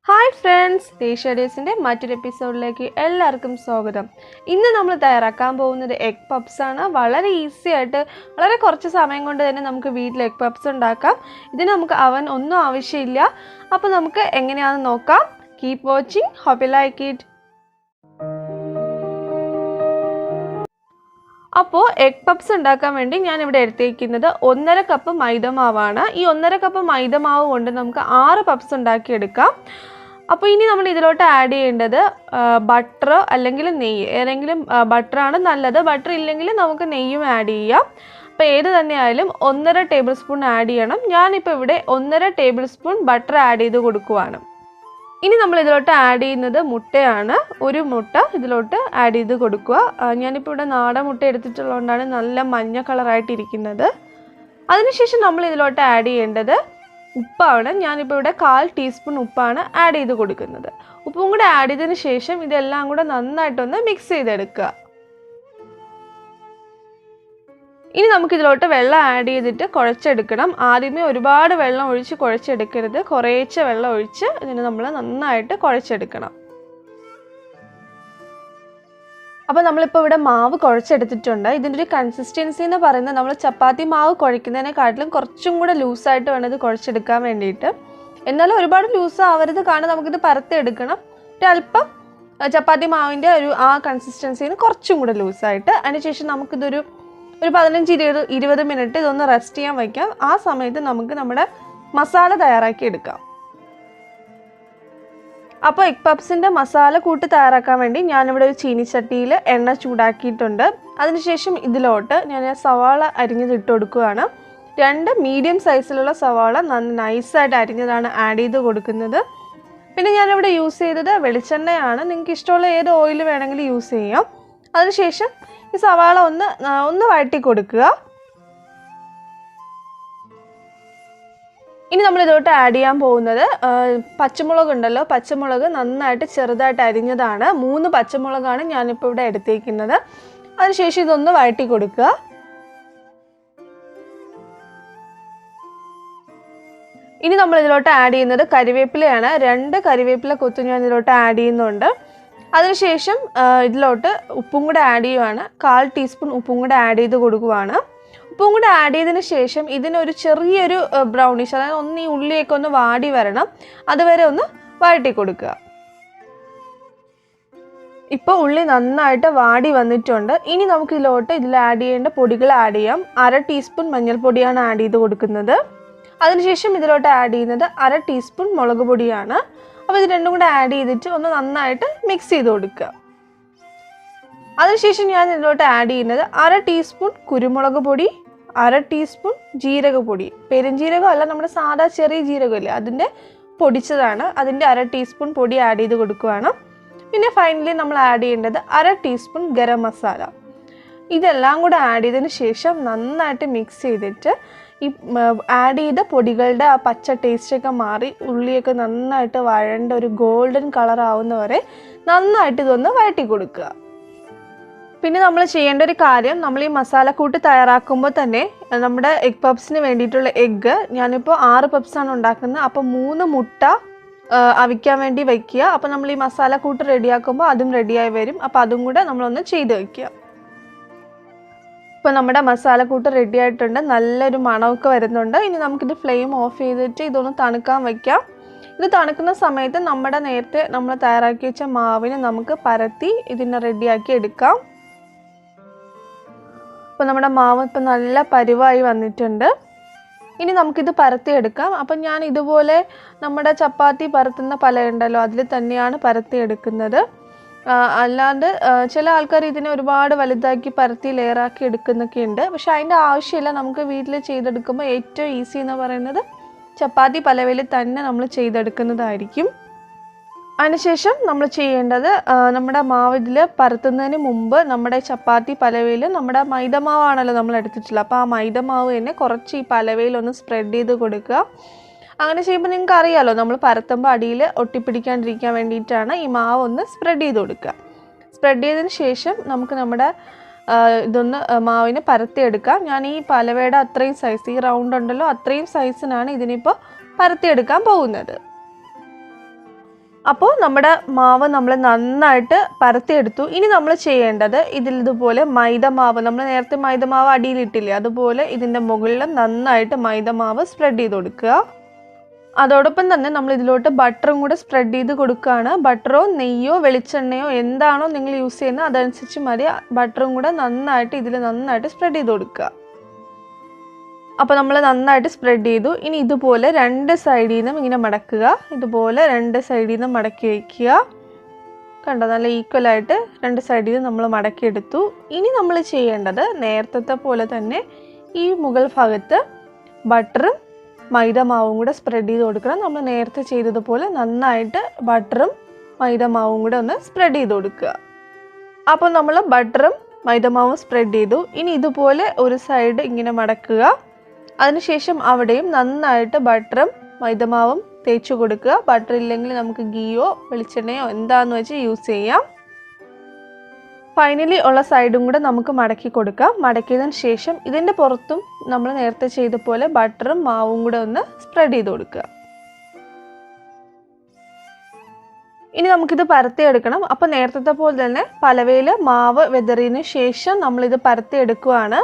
Hi friends, ദേശീയഡേസിൻ്റെ മറ്റൊരു എപ്പിസോഡിലേക്ക് എല്ലാവർക്കും സ്വാഗതം. ഇന്ന് നമ്മൾ തയ്യാറാക്കാൻ പോകുന്നത് എഗ് പപ്സ് ആണ്. വളരെ ഈസി ആയിട്ട് വളരെ കുറച്ച് സമയം കൊണ്ട് തന്നെ നമുക്ക് വീട്ടിൽ എഗ് പപ്സ് ഉണ്ടാക്കാം. ഇതിന് നമുക്ക് അവൻ ഒന്നും ആവശ്യമില്ല. അപ്പോൾ നമുക്ക് എങ്ങനെയാണെന്ന് നോക്കാം. Keep watching. Hope you like it. അപ്പോൾ എഗ് പപ്സ് ഉണ്ടാക്കാൻ വേണ്ടി ഞാനിവിടെ എടുത്തേക്കുന്നത് 1.5 കപ്പ് മൈദമാവാണ്. ഈ 1.5 കപ്പ് മൈദമാവ് കൊണ്ട് നമുക്ക് 6 പപ്സ് ഉണ്ടാക്കിയെടുക്കാം. അപ്പോൾ ഇനി നമ്മൾ ഇതിലോട്ട് ആഡ് ചെയ്യേണ്ടത് ബട്ടർ അല്ലെങ്കിൽ നെയ്യ്. ഏതെങ്കിലും ബട്ടറാണ് നല്ലത്. ബട്ടർ ഇല്ലെങ്കിൽ നമുക്ക് നെയ്യും ആഡ് ചെയ്യാം. അപ്പോൾ ഏത് തന്നെയായാലും 1.5 ടേബിൾ സ്പൂൺ ആഡ് ചെയ്യണം. ഞാനിപ്പോൾ ഇവിടെ 1.5 ടേബിൾ സ്പൂൺ ബട്ടർ ആഡ് ചെയ്ത് കൊടുക്കുവാണ്. ഇനി നമ്മൾ ഇതിലോട്ട് ആഡ് ചെയ്യുന്നത് മുട്ടയാണ്. ഒരു മുട്ട ഇതിലോട്ട് ആഡ് ചെയ്ത് കൊടുക്കുക. ഞാനിപ്പോൾ ഇവിടെ നാടൻ മുട്ട എടുത്തിട്ടുള്ളതുകൊണ്ടാണ് നല്ല മഞ്ഞ കളറായിട്ടിരിക്കുന്നത്. അതിനുശേഷം നമ്മൾ ഇതിലോട്ട് ആഡ് ചെയ്യേണ്ടത് ഉപ്പാണ്. ഞാനിപ്പോൾ ഇവിടെ 1/4 ടീസ്പൂൺ ഉപ്പാണ് ആഡ് ചെയ്ത് കൊടുക്കുന്നത്. ഉപ്പും കൂടെ ആഡ് ചെയ്തതിന് ശേഷം ഇതെല്ലാം കൂടെ നന്നായിട്ടൊന്ന് മിക്സ് ചെയ്തെടുക്കുക. ഇനി നമുക്കിതിലോട്ട് വെള്ളം ആഡ് ചെയ്തിട്ട് കുഴച്ചെടുക്കണം. ആദ്യമേ ഒരുപാട് വെള്ളം ഒഴിച്ച് കുഴച്ചെടുക്കരുത്. കുറേശ്ശെ വെള്ളം ഒഴിച്ച് ഇതിന് നമ്മൾ നന്നായിട്ട് കുഴച്ചെടുക്കണം. അപ്പോൾ നമ്മളിപ്പോൾ ഇവിടെ മാവ് കുഴച്ചെടുത്തിട്ടുണ്ട്. ഇതിൻ്റെ ഒരു കൺസിസ്റ്റൻസി എന്ന് പറയുന്നത് നമ്മൾ ചപ്പാത്തി മാവ് കുഴയ്ക്കുന്നതിനെക്കാട്ടിലും കുറച്ചും കൂടെ ലൂസായിട്ട് വേണം ഇത് കുഴച്ചെടുക്കാൻ വേണ്ടിയിട്ട്. എന്നാലും ഒരുപാട് ലൂസ് ആവരുത്, കാരണം നമുക്കിത് പരത്തിയെടുക്കണം. ഒരല്പം ചപ്പാത്തി മാവിൻ്റെ ആ കൺസിസ്റ്റൻസിന് കുറച്ചും കൂടെ ലൂസായിട്ട്. അതിനുശേഷം നമുക്കിതൊരു 15-20 മിനിറ്റ് ഇതൊന്ന് റെസ്റ്റ് ചെയ്യാൻ വയ്ക്കാം. ആ സമയത്ത് നമുക്ക് നമ്മുടെ മസാല തയ്യാറാക്കി എടുക്കാം. അപ്പോൾ എഗ് പപ്സിൻ്റെ മസാല കൂട്ട് തയ്യാറാക്കാൻ വേണ്ടി ഞാനിവിടെ ഒരു ചീനിച്ചട്ടിയിൽ എണ്ണ ചൂടാക്കിയിട്ടുണ്ട്. അതിനുശേഷം ഇതിലോട്ട് ഞാൻ സവാള അരിഞ്ഞത് ഇട്ട് കൊടുക്കുകയാണ്. 2 മീഡിയം സൈസിലുള്ള സവാള നൈസായിട്ട് അരിഞ്ഞതാണ് ആഡ് ചെയ്ത് കൊടുക്കുന്നത്. പിന്നെ ഞാനിവിടെ യൂസ് ചെയ്തത് വെളിച്ചെണ്ണയാണ്. നിങ്ങൾക്ക് ഇഷ്ടമുള്ള ഏത് ഓയിൽ വേണമെങ്കിലും യൂസ് ചെയ്യാം. അതിനുശേഷം ഈ സവാള ഒന്ന് വഴറ്റി കൊടുക്കുക. ഇനി നമ്മൾ ഇതിലോട്ട് ആഡ് ചെയ്യാൻ പോകുന്നത് പച്ചമുളക് ഉണ്ടല്ലോ. പച്ചമുളക് നന്നായിട്ട് ചെറുതായിട്ട് അരിഞ്ഞതാണ്. 3 പച്ചമുളകാണ് ഞാനിപ്പോൾ ഇവിടെ എടുത്തേക്കുന്നത്. അതിനുശേഷം ഇതൊന്ന് വഴറ്റി കൊടുക്കുക. ഇനി നമ്മൾ ഇതിലോട്ട് ആഡ് ചെയ്യുന്നത് കരിവേപ്പിലയാണ്. 2 കരിവേപ്പില കൊത്ത് ഞാൻ ഇതിലോട്ട് ആഡ് ചെയ്യുന്നുണ്ട്. അതിനുശേഷം ഇതിലോട്ട് ഉപ്പും കൂടെ ആഡ് ചെയ്യുവാണ്. 1/4 ടീസ്പൂൺ ഉപ്പും കൂടെ ആഡ് ചെയ്ത് കൊടുക്കുവാണ്. ഉപ്പും കൂടെ ആഡ് ചെയ്തതിന് ശേഷം ഇതിനൊരു ചെറിയൊരു ബ്രൗണിഷ്, അതായത് ഒന്ന് ഈ ഉള്ളിയൊക്കെ ഒന്ന് വാടി വരണം. അതുവരെ ഒന്ന് വഴറ്റി കൊടുക്കുക. ഇപ്പോൾ ഉള്ളി നന്നായിട്ട് വാടി വന്നിട്ടുണ്ട്. ഇനി നമുക്ക് ഇതിൽ ആഡ് ചെയ്യേണ്ട പൊടികൾ ആഡ് ചെയ്യാം. 1/2 ടീസ്പൂൺ മഞ്ഞൾപ്പൊടിയാണ് ആഡ് ചെയ്ത് കൊടുക്കുന്നത്. അതിനുശേഷം ഇതിലോട്ട് ആഡ് ചെയ്യുന്നത് 1/2 ടീസ്പൂൺ മുളക് പൊടിയാണ്. അപ്പോൾ ഇത് രണ്ടും കൂടെ ആഡ് ചെയ്തിട്ട് ഒന്ന് നന്നായിട്ട് മിക്സ് ചെയ്ത് കൊടുക്കുക. അതിനുശേഷം ഞാൻ ഇതിലോട്ട് ആഡ് ചെയ്യുന്നത് 1/2 ടീസ്പൂൺ കുരുമുളക് പൊടി, 1/2 ടീസ്പൂൺ ജീരകപ്പൊടി. പെരുംജീരകം അല്ല, നമ്മുടെ സാധാ ചെറിയ ജീരകമില്ലേ, അതിൻ്റെ പൊടിച്ചതാണ്. അതിൻ്റെ 1/2 ടീസ്പൂൺ പൊടി ആഡ് ചെയ്ത് കൊടുക്കുകയാണ്. പിന്നെ ഫൈനലി നമ്മൾ ആഡ് ചെയ്യേണ്ടത് 1/2 ടീസ്പൂൺ ഗരം മസാല. ഇതെല്ലാം കൂടെ ആഡ് ചെയ്തതിന് ശേഷം നന്നായിട്ട് മിക്സ് ചെയ്തിട്ട് ഈ ആഡ് ചെയ്ത പൊടികളുടെ ആ പച്ച ടേസ്റ്റൊക്കെ മാറി ഉള്ളിയൊക്കെ നന്നായിട്ട് വഴണ്ട ഒരു ഗോൾഡൻ കളർ ആവുന്നവരെ നന്നായിട്ട് ഇതൊന്ന് വഴറ്റി കൊടുക്കുക. പിന്നെ നമ്മൾ ചെയ്യേണ്ട ഒരു കാര്യം, നമ്മൾ ഈ മസാലക്കൂട്ട് തയ്യാറാക്കുമ്പോൾ തന്നെ നമ്മുടെ എഗ് പപ്സിന് വേണ്ടിയിട്ടുള്ള എഗ്ഗ്, ഞാനിപ്പോൾ 6 പപ്സാണ് ഉണ്ടാക്കുന്നത്. അപ്പോൾ 3 മുട്ട അവിക്കാൻ വേണ്ടി വയ്ക്കുക. അപ്പോൾ നമ്മൾ ഈ മസാലക്കൂട്ട് റെഡിയാക്കുമ്പോൾ അതും റെഡിയായി വരും. അപ്പോൾ അതും കൂടെ നമ്മളൊന്ന് ചെയ്ത് വയ്ക്കുക. ഇപ്പോൾ നമ്മുടെ മസാലക്കൂട്ട് റെഡി ആയിട്ടുണ്ട്. നല്ലൊരു മണമൊക്കെ വരുന്നുണ്ട്. ഇനി നമുക്കിത് ഫ്ലെയിം ഓഫ് ചെയ്തിട്ട് ഇതൊന്ന് തണുക്കാൻ വയ്ക്കാം. ഇത് തണുക്കുന്ന സമയത്ത് നമ്മുടെ നേരത്തെ നമ്മൾ തയ്യാറാക്കി വെച്ച മാവിനെ നമുക്ക് പരത്തി ഇതിനെ റെഡിയാക്കി എടുക്കാം. അപ്പോൾ നമ്മുടെ മാവ് ഇപ്പം നല്ല പരുവായി വന്നിട്ടുണ്ട്. ഇനി നമുക്കിത് പരത്തിയെടുക്കാം. അപ്പം ഞാൻ ഇതുപോലെ നമ്മുടെ ചപ്പാത്തി പരത്തുന്ന പലയുണ്ടല്ലോ, അതിൽ തന്നെയാണ് പരത്തിയെടുക്കുന്നത്. അല്ലാണ്ട് ചില ആൾക്കാർ ഇതിനെ ഒരുപാട് വലുതാക്കി പരത്തി ലെയറാക്കി എടുക്കുന്നൊക്കെ ഉണ്ട്. പക്ഷെ അതിൻ്റെ ആവശ്യമില്ല. നമുക്ക് വീട്ടിൽ ചെയ്തെടുക്കുമ്പോൾ ഏറ്റവും ഈസി എന്ന് പറയുന്നത് ചപ്പാത്തി പലവയിൽ തന്നെ നമ്മൾ ചെയ്തെടുക്കുന്നതായിരിക്കും. അതിനുശേഷം നമ്മൾ ചെയ്യേണ്ടത്, നമ്മുടെ മാവ് ഇതിൽ പരത്തുന്നതിന് മുമ്പ് നമ്മുടെ ചപ്പാത്തി പലവയിൽ നമ്മുടെ മൈദമാവാണല്ലോ നമ്മൾ എടുത്തിട്ടുള്ളത്. അപ്പോൾ ആ മൈദമാവ് തന്നെ കുറച്ച് ഈ പലവയിലൊന്ന് സ്പ്രെഡ് ചെയ്ത് കൊടുക്കുക. അങ്ങനെ ചെയ്യുമ്പോൾ നിങ്ങൾക്ക് അറിയാമല്ലോ, നമ്മൾ പരത്തുമ്പോൾ അടിയിൽ ഒട്ടിപ്പിടിക്കാണ്ടിരിക്കാൻ വേണ്ടിയിട്ടാണ് ഈ മാവ് ഒന്ന് സ്പ്രെഡ് ചെയ്ത് കൊടുക്കുക. സ്പ്രെഡ് ചെയ്തതിന് ശേഷം നമുക്ക് നമ്മുടെ ഇതൊന്ന് മാവിനെ പരത്തിയെടുക്കാം. ഞാൻ ഈ പലവയുടെ അത്രയും സൈസ്, ഈ റൗണ്ട് ഉണ്ടല്ലോ അത്രയും സൈസിനാണ് ഇതിനിപ്പോൾ പരത്തിയെടുക്കാൻ പോകുന്നത്. അപ്പോൾ നമ്മുടെ മാവ് നമ്മൾ നന്നായിട്ട് പരത്തിയെടുത്തു. ഇനി നമ്മൾ ചെയ്യേണ്ടത് ഇതുപോലെ മൈദമാവ്, നമ്മൾ നേരത്തെ മൈദമാവ് അടിയിലിട്ടില്ലേ, അതുപോലെ ഇതിൻ്റെ മുകളിൽ നന്നായിട്ട് മൈദമാവ് സ്പ്രെഡ് ചെയ്ത് കൊടുക്കുക. അതോടൊപ്പം തന്നെ നമ്മൾ ഇതിലോട്ട് ബട്ടറും കൂടെ സ്പ്രെഡ് ചെയ്ത് കൊടുക്കുകയാണ്. ബട്ടറോ നെയ്യോ വെളിച്ചെണ്ണയോ എന്താണോ നിങ്ങൾ യൂസ് ചെയ്യുന്നത് അതനുസരിച്ച് മതി. ബട്ടറും കൂടെ നന്നായിട്ട് ഇതിൽ നന്നായിട്ട് സ്പ്രെഡ് ചെയ്ത് കൊടുക്കുക. അപ്പോൾ നമ്മൾ നന്നായിട്ട് സ്പ്രെഡ് ചെയ്തു. ഇനി ഇതുപോലെ രണ്ട് സൈഡിൽ നിന്നും ഇങ്ങനെ മടക്കുക. ഇതുപോലെ രണ്ട് സൈഡിൽ നിന്നും മടക്കി വയ്ക്കുക. കണ്ടോ, നല്ല ഈക്വലായിട്ട് രണ്ട് സൈഡിൽ നമ്മൾ മടക്കിയെടുത്തു. ഇനി നമ്മൾ ചെയ്യേണ്ടത് നേരത്തെ പോലെ തന്നെ ഈ മുകൾ ഭാഗത്ത് ബട്ടറും മൈദമാവും കൂടെ സ്പ്രെഡ് ചെയ്ത് കൊടുക്കണം. നമ്മൾ നേരത്തെ ചെയ്തതുപോലെ നന്നായിട്ട് ബട്ടറും മൈദമാവും കൂടെ ഒന്ന് സ്പ്രെഡ് ചെയ്ത് കൊടുക്കുക. അപ്പോൾ നമ്മൾ ബട്ടറും മൈദമാവും സ്പ്രെഡ് ചെയ്തു. ഇനി ഇതുപോലെ ഒരു സൈഡ് ഇങ്ങനെ മടക്കുക. അതിനുശേഷം അവിടെയും നന്നായിട്ട് ബട്ടറും മൈദമാവും തേച്ച് കൊടുക്കുക. ബട്ടർ ഇല്ലെങ്കിൽ നമുക്ക് ഗീയോ വെളിച്ചെണ്ണയോ എന്താണെന്ന് വെച്ച് യൂസ് ചെയ്യാം. ഫൈനലി ഉള്ള സൈഡും കൂടെ നമുക്ക് മടക്കി കൊടുക്കാം. മടക്കിയതിന് ശേഷം ഇതിൻ്റെ പുറത്തും നമ്മൾ നേരത്തെ ചെയ്ത പോലെ ബട്ടറും മാവും കൂടെ ഒന്ന് സ്പ്രെഡ് ചെയ്ത് കൊടുക്കുക. ഇനി നമുക്കിത് പരത്തിയെടുക്കണം. അപ്പോൾ നേരത്തെ പോലെ തന്നെ പലവയിൽ മാവ് വെതറിയതിന് ശേഷം നമ്മളിത് പരത്തിയെടുക്കുകയാണ്.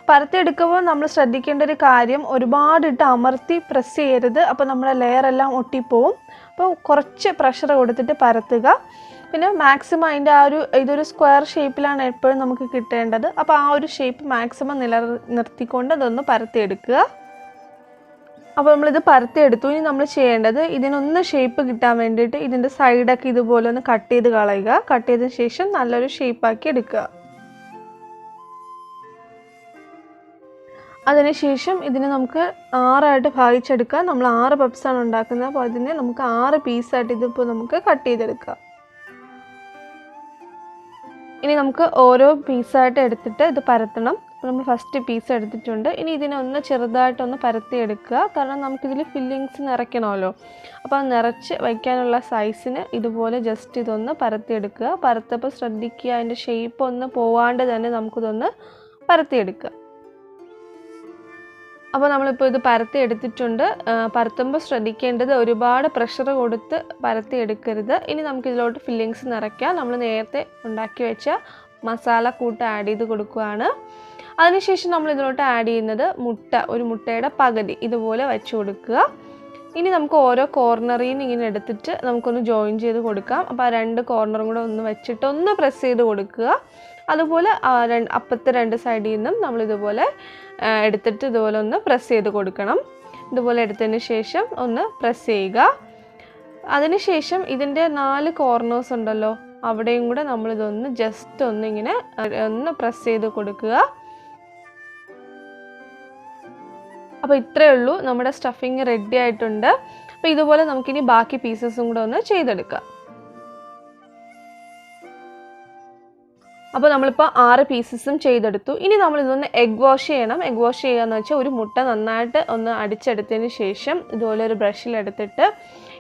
പരത്തിയെടുക്കുമ്പോൾ നമ്മൾ ശ്രദ്ധിക്കേണ്ട ഒരു കാര്യം, ഒരുപാടിട്ട് അമർത്തി പ്രസ് ചെയ്യരുത്. അപ്പോൾ നമ്മുടെ ലെയറെല്ലാം ഒട്ടിപ്പോവും. അപ്പോൾ കുറച്ച് പ്രഷർ കൊടുത്തിട്ട് പരത്തുക. പിന്നെ മാക്സിമം അതിൻ്റെ ഇതൊരു സ്ക്വയർ ഷേപ്പിലാണ് എപ്പോഴും നമുക്ക് കിട്ടേണ്ടത്. അപ്പോൾ ആ ഒരു ഷേപ്പ് മാക്സിമം നിർത്തിക്കൊണ്ട് അതൊന്ന് പരത്തിയെടുക്കുക. അപ്പോൾ നമ്മളിത് പരത്തിയെടുത്തു. ഇനി നമ്മൾ ചെയ്യേണ്ടത് ഇതിനൊന്ന് ഷേപ്പ് കിട്ടാൻ വേണ്ടിയിട്ട് ഇതിൻ്റെ സൈഡൊക്കെ ഇതുപോലെ ഒന്ന് കട്ട് ചെയ്ത് കളയുക. കട്ട് ചെയ്തതിന് ശേഷം നല്ലൊരു ഷേപ്പാക്കി എടുക്കുക. അതിനുശേഷം ഇതിനെ നമുക്ക് 6 ഭാഗിച്ചെടുക്കാം. നമ്മൾ 6 പപ്സാണ് ഉണ്ടാക്കുന്നത്. അപ്പോൾ അതിനെ നമുക്ക് 6 പീസായിട്ട് ഇതിപ്പോൾ നമുക്ക് കട്ട് ചെയ്തെടുക്കാം. ഇനി നമുക്ക് ഓരോ പീസായിട്ട് എടുത്തിട്ട് ഇത് പരത്തണം. അപ്പോൾ നമ്മൾ ഫസ്റ്റ് പീസ് എടുത്തിട്ടുണ്ട്. ഇനി ഇതിനെ ഒന്ന് ചെറുതായിട്ടൊന്ന് പരത്തിയെടുക്കുക. കാരണം നമുക്കിതിൽ ഫില്ലിങ്സ് നിറയ്ക്കണമല്ലോ. അപ്പോൾ അത് നിറച്ച് വയ്ക്കാനുള്ള സൈസിന് ഇതുപോലെ ജസ്റ്റ് ഇതൊന്ന് പരത്തിയെടുക്കുക. പരത്തപ്പോൾ ശ്രദ്ധിക്കുക, അതിൻ്റെ ഷേപ്പ് ഒന്ന് പോവാണ്ട് തന്നെ നമുക്കിതൊന്ന് പരത്തിയെടുക്കുക. അപ്പോൾ നമ്മളിപ്പോൾ ഇത് പരത്തി എടുത്തിട്ടുണ്ട്. പരത്തുമ്പോൾ ശ്രദ്ധിക്കേണ്ടത് ഒരുപാട് പ്രഷർ കൊടുത്ത് പരത്തി എടുക്കരുത്. ഇനി നമുക്കിതിലോട്ട് ഫില്ലിങ്സ് നിറയ്ക്കാം. നമ്മൾ നേരത്തെ ഉണ്ടാക്കി വെച്ച മസാല കൂട്ട് ആഡ് ചെയ്ത് കൊടുക്കുകയാണ്. അതിനുശേഷം നമ്മൾ ഇതിലോട്ട് ആഡ് ചെയ്യുന്നത് ഒരു മുട്ടയുടെ പകുതി ഇതുപോലെ വെച്ച് കൊടുക്കുക. ഇനി നമുക്ക് ഓരോ കോർണറിൽ നിന്ന് ഇങ്ങനെ എടുത്തിട്ട് നമുക്കൊന്ന് ജോയിൻ ചെയ്ത് കൊടുക്കാം. അപ്പോൾ ആ 2 കോർണറും കൂടെ ഒന്ന് വെച്ചിട്ട് ഒന്ന് പ്രസ് ചെയ്ത് കൊടുക്കുക. അതുപോലെ അപ്പത്തെ 2 സൈഡിൽ നിന്നും നമ്മളിതുപോലെ എടുത്തിട്ട് ഇതുപോലെ ഒന്ന് പ്രസ് ചെയ്ത് കൊടുക്കണം. ഇതുപോലെ എടുത്തതിന് ശേഷം ഒന്ന് പ്രസ് ചെയ്യുക. അതിനുശേഷം ഇതിൻ്റെ 4 കോർണേഴ്സ് ഉണ്ടല്ലോ, അവിടെയും കൂടെ നമ്മളിതൊന്ന് ജസ്റ്റ് ഒന്നിങ്ങനെ ഒന്ന് പ്രസ് ചെയ്ത് കൊടുക്കുക. അപ്പോൾ ഇത്രയേ ഉള്ളൂ, നമ്മുടെ സ്റ്റഫിങ് റെഡി ആയിട്ടുണ്ട്. അപ്പോൾ ഇതുപോലെ നമുക്കിനി ബാക്കി പീസസും കൂടെ ഒന്ന് ചെയ്തെടുക്കാം. അപ്പോൾ നമ്മളിപ്പോൾ 6 പീസസും ചെയ്തെടുത്തു. ഇനി നമ്മളിതൊന്ന് എഗ് വാഷ് ചെയ്യണം. എഗ് വാഷ് ചെയ്യുകയെന്ന് വെച്ചാൽ ഒരു മുട്ട നന്നായിട്ട് ഒന്ന് അടിച്ചെടുത്തതിന് ശേഷം ഇതുപോലെ ഒരു ബ്രഷിലെടുത്തിട്ട്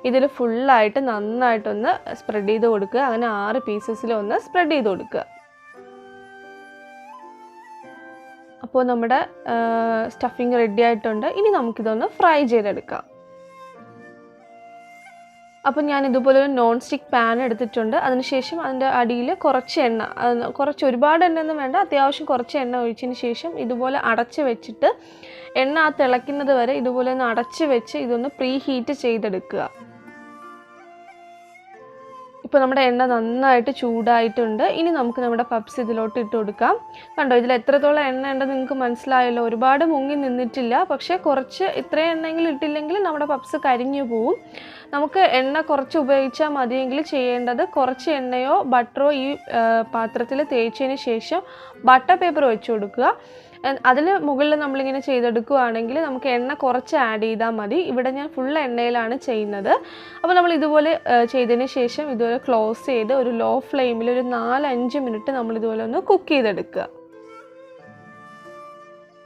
ഇതിൽ ഫുള്ളായിട്ട് നന്നായിട്ടൊന്ന് സ്പ്രെഡ് ചെയ്ത് കൊടുക്കുക. അങ്ങനെ 6 പീസസിലൊന്ന് സ്പ്രെഡ് ചെയ്ത് കൊടുക്കുക. അപ്പോൾ നമ്മുടെ സ്റ്റഫിങ് റെഡി ആയിട്ടുണ്ട്. ഇനി നമുക്കിതൊന്ന് ഫ്രൈ ചെയ്തെടുക്കാം. അപ്പോൾ ഞാൻ ഇതുപോലെ ഒരു നോൺ സ്റ്റിക്ക് പാൻ എടുത്തിട്ടുണ്ട്. അതിനുശേഷം അതിൻ്റെ അടിയിൽ കുറച്ച് എണ്ണ, ഒരുപാട് എണ്ണയൊന്നും വേണ്ട, അത്യാവശ്യം കുറച്ച് എണ്ണ ഒഴിച്ചതിന് ശേഷം ഇതുപോലെ അടച്ച് വെച്ചിട്ട് എണ്ണ തിളയ്ക്കുന്നത് വരെ ഇതുപോലെ ഒന്ന് അടച്ച് വെച്ച് ഇതൊന്ന് പ്രീ ഹീറ്റ് ചെയ്തെടുക്കുക. ഇപ്പോൾ നമ്മുടെ എണ്ണ നന്നായിട്ട് ചൂടായിട്ടുണ്ട്. ഇനി നമുക്ക് നമ്മുടെ പപ്സ് ഇതിലോട്ട് ഇട്ട് കൊടുക്കാം. കണ്ടോ, ഇതിൽ എത്രത്തോളം എണ്ണ ഉണ്ടെന്ന് നിങ്ങൾക്ക് മനസ്സിലായല്ലോ. ഒരുപാട് മുങ്ങി നിന്നിട്ടില്ല, പക്ഷേ കുറച്ച് ഇത്രയും എണ്ണയെങ്കിലും ഇട്ടില്ലെങ്കിൽ നമ്മുടെ പപ്സ് കരിഞ്ഞു പോവും. നമുക്ക് എണ്ണ കുറച്ച് ഉപയോഗിച്ചാൽ മതിയെങ്കിൽ ചെയ്യേണ്ടത് കുറച്ച് എണ്ണയോ ബട്ടറോ ഈ പാത്രത്തിൽ തേച്ചതിന് ശേഷം ബട്ടർ പേപ്പർ വെച്ച് കൊടുക്കുക. അതിൽ മുകളിൽ നമ്മളിങ്ങനെ ചെയ്തെടുക്കുകയാണെങ്കിൽ നമുക്ക് എണ്ണ കുറച്ച് ആഡ് ചെയ്താൽ മതി. ഇവിടെ ഞാൻ ഫുൾ എണ്ണയിലാണ് ചെയ്യുന്നത്. അപ്പോൾ നമ്മൾ ഇതുപോലെ ചെയ്തതിന് ശേഷം ഇതുപോലെ ക്ലോസ് ചെയ്ത് ഒരു ലോ ഫ്ലെയിമിൽ ഒരു 4-5 മിനിറ്റ് നമ്മളിതുപോലെ ഒന്ന് കുക്ക് ചെയ്തെടുക്കുക.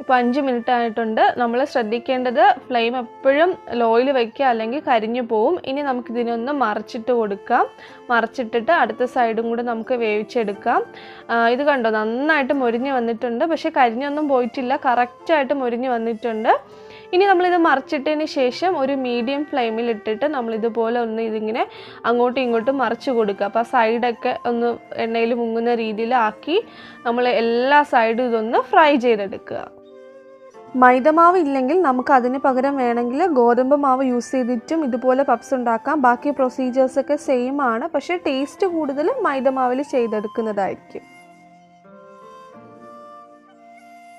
ഇപ്പോൾ 5 മിനിറ്റ് ആയിട്ടുണ്ട്. നമ്മൾ ശ്രദ്ധിക്കേണ്ടത് ഫ്ലെയിം എപ്പോഴും ലോയിൽ വയ്ക്കുക, അല്ലെങ്കിൽ കരിഞ്ഞു പോവും. ഇനി നമുക്കിതിനൊന്ന് മറിച്ചിട്ട് കൊടുക്കാം. മറിച്ചിട്ടിട്ട് അടുത്ത സൈഡും കൂടെ നമുക്ക് വേവിച്ചെടുക്കാം. ഇത് കണ്ടോ, നന്നായിട്ട് മൊരിഞ്ഞ് വന്നിട്ടുണ്ട്. പക്ഷേ കരിഞ്ഞൊന്നും പോയിട്ടില്ല, കറക്റ്റായിട്ട് മൊരിഞ്ഞ് വന്നിട്ടുണ്ട്. ഇനി നമ്മളിത് മറിച്ചിട്ടതിന് ശേഷം ഒരു മീഡിയം ഫ്ലെയിമിൽ ഇട്ടിട്ട് നമ്മളിതുപോലെ ഒന്ന് ഇതിങ്ങനെ അങ്ങോട്ടും ഇങ്ങോട്ടും മറിച്ച് കൊടുക്കുക. അപ്പോൾ ആ സൈഡൊക്കെ ഒന്ന് എണ്ണയിൽ മുങ്ങുന്ന രീതിയിലാക്കി നമ്മൾ എല്ലാ സൈഡും ഇതൊന്ന് ഫ്രൈ ചെയ്തെടുക്കുക. മൈദമാവ് ഇല്ലെങ്കിൽ നമുക്ക് അതിന് പകരം വേണമെങ്കിൽ ഗോതമ്പ് മാവ് യൂസ് ചെയ്തിട്ടും ഇതുപോലെ പപ്സ് ഉണ്ടാക്കാം. ബാക്കി പ്രൊസീജിയേഴ്സൊക്കെ സെയിം ആണ്, പക്ഷേ ടേസ്റ്റ് കൂടുതൽ മൈദമാവിൽ ചെയ്തെടുക്കുന്നതായിരിക്കും.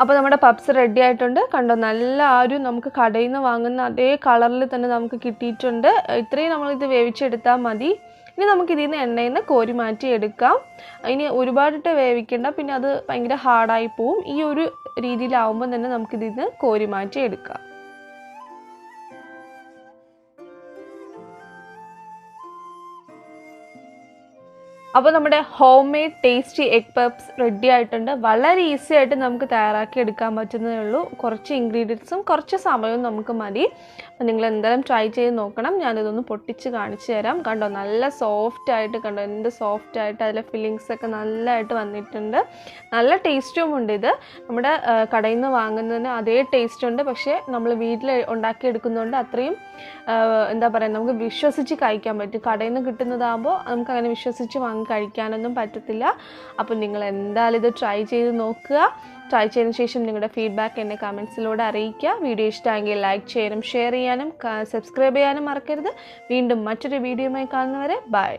അപ്പോൾ നമ്മുടെ പപ്സ് റെഡി ആയിട്ടുണ്ട്. കണ്ടോ, നല്ല നമുക്ക് കടയിൽ നിന്ന് വാങ്ങുന്ന അതേ കളറിൽ തന്നെ നമുക്ക് കിട്ടിയിട്ടുണ്ട്. ഇത്രയും നമ്മളിത് വേവിച്ചെടുത്താൽ മതി. ഇനി നമുക്കിതിൽ നിന്ന് എണ്ണയിൽ നിന്ന് കോരി മാറ്റി എടുക്കാം. ഇനി ഒരുപാടിട്ട് വേവിക്കേണ്ട, പിന്നെ അത് ഭയങ്കര ഹാർഡായി പോവും. ഈ ഒരു രീതിയിലാവുമ്പോൾ തന്നെ നമുക്കിതിൽ നിന്ന് കോരി മാറ്റി എടുക്കാം. അപ്പോൾ നമ്മുടെ home made tasty egg puffs ready ആയിട്ടുണ്ട്. വളരെ ഈസി ആയിട്ട് നമുക്ക് തയ്യാറാക്കി എടുക്കാൻ പറ്റുന്നതേ ഉള്ളൂ. കുറച്ച് ഇൻഗ്രീഡിയൻസും കുറച്ച് സമയവും നമുക്ക് മതി. അപ്പോൾ നിങ്ങൾ എന്തായാലും ട്രൈ ചെയ്ത് നോക്കണം. ഞാനിതൊന്ന് പൊട്ടിച്ച് കാണിച്ചു തരാം. കണ്ടോ, നല്ല സോഫ്റ്റായിട്ട്, കണ്ടോ എന്ത് സോഫ്റ്റായിട്ട്, അതിലെ ഫില്ലിങ്സൊക്കെ നല്ലതായിട്ട് വന്നിട്ടുണ്ട്. നല്ല ടേസ്റ്റും ഉണ്ട്. ഇത് നമ്മുടെ കടയിൽ നിന്ന് വാങ്ങുന്നതിന് അതേ ടേസ്റ്റ് ഉണ്ട്, പക്ഷേ നമ്മൾ വീട്ടിൽ ഉണ്ടാക്കിയെടുക്കുന്നതുകൊണ്ട് അത്രയും എന്താ പറയുക, നമുക്ക് വിശ്വസിച്ച് കഴിക്കാൻ പറ്റും. കടയിൽ നിന്ന് കിട്ടുന്നതാകുമ്പോൾ നമുക്ക് അങ്ങനെ വിശ്വസിച്ച് കഴിക്കാനൊന്നും പറ്റത്തില്ല. അപ്പോൾ നിങ്ങൾ എന്തായാലും ഇത് ട്രൈ ചെയ്ത് നോക്കുക. ട്രൈ ചെയ്തതിന് ശേഷം നിങ്ങളുടെ ഫീഡ്ബാക്ക് എന്നെ കമൻസിലൂടെ അറിയിക്കുക. വീഡിയോ ഇഷ്ടമെങ്കിൽ ലൈക്ക് ചെയ്യാനും ഷെയർ ചെയ്യാനും സബ്സ്ക്രൈബ് ചെയ്യാനും മറക്കരുത്. വീണ്ടും മറ്റൊരു വീഡിയോയുമായി കാണുന്നവരെ ബൈ.